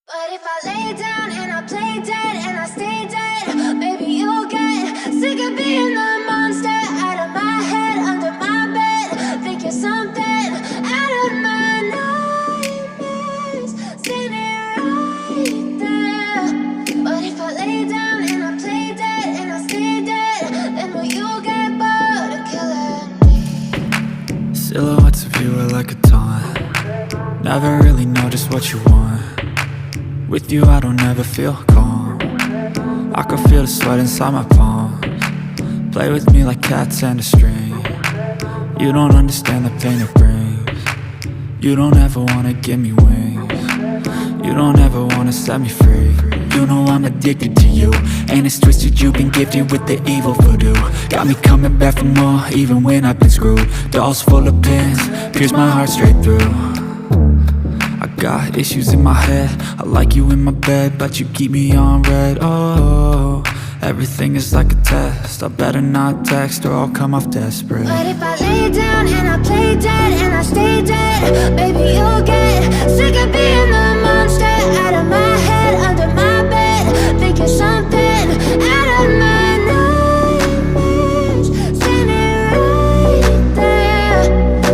But if I lay down and I play dead and I stay dead, maybe you'll get sick of being the monster out of my head, under my bed. Think you're something out of my nightmares, standing right there. But if I lay down and I play dead and I stay dead, then will you get bored of killing me? Silhouettes of you are like a taunt. Never really know just what you want. With you I don't ever feel calm. I can feel the sweat inside my palms. Play with me like cats and a string. You don't understand the pain it brings. You don't ever wanna give me wings. You don't ever wanna set me free. You know I'm addicted to you, and it's twisted, you've been gifted with the evil voodoo. Got me coming back for more, even when I've been screwed. Dolls full of pins, pierce my heart straight through. I got issues in my head, I like you in my bed, but you keep me on red. Oh, everything is like a test, I better not text or I'll come off desperate. But if I lay down and I play dead and I stay dead, maybe you'll get sick of being the monster out of my head, under my bed. Think you're something out of my nightmares, standing right there.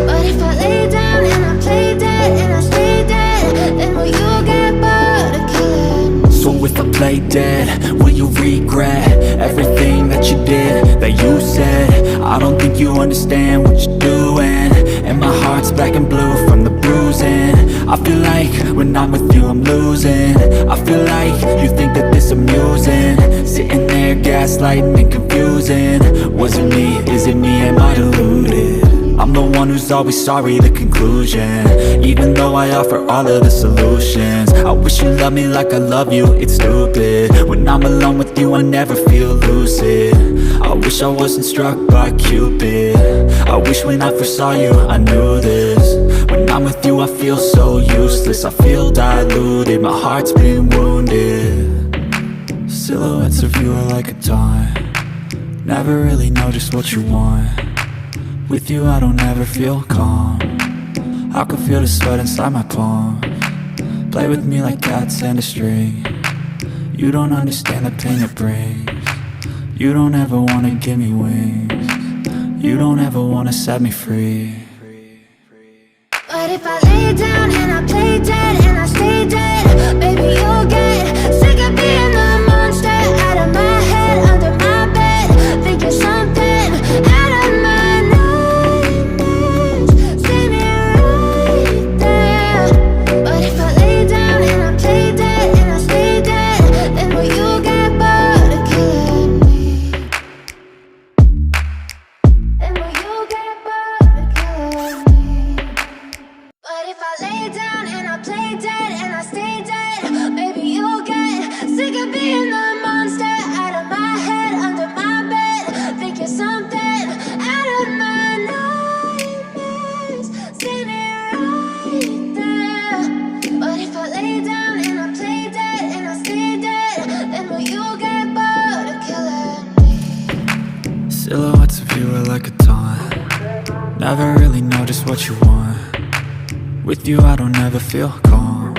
But if I lay down and I play dead and I stay dead, then will you get bored of killing me? So if I play dead, will you regret everything that you did, that you said? I don't think you understand what you're doing, and my heart's black and blue from the bruising. I feel like when I'm with you I'm losing. I feel like you think that this amusing, sitting there gaslighting and confusing. Was it me? Is it me? Am I deluded? I'm the one who's always sorry, the conclusion, even though I offer all of the solutions. I wish you loved me like I love you, it's stupid. When I'm alone with you I never feel lucid. I wish I wasn't struck by Cupid. I wish when I first saw you I knew this. When I'm with you I feel so useless, I feel diluted, my heart's been wounded. Silhouettes of you are like a taunt. Never really know just what you want. With you I don't ever feel calm. I can feel the sweat inside my palms. Play with me like cats and a string. You don't understand the pain it brings. You don't ever wanna give me wings. You don't ever wanna set me free. But if I lay down and I play dead and I stay dead, maybe you'll get sick of being the monster out of my head, under my bed. Think you're something out of my nightmares, standing right there. But if I lay down and I play dead and I stay dead, then will you get bored of killing me? Then will you get bored of killing me? But if I lay down and I play dead and I stay dead, maybe you'll get sick of being the monster out of my head, under my bed. Think you're something out of my nightmares, standing right there. But if I lay down and I play dead and I stay dead, then will you get bored of killing me? Silhouettes of you are like a taunt. Never really know just what you want. With you I don't ever feel calm.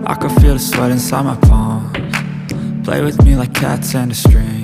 I can feel the sweat inside my palms. Play with me like cats and a string.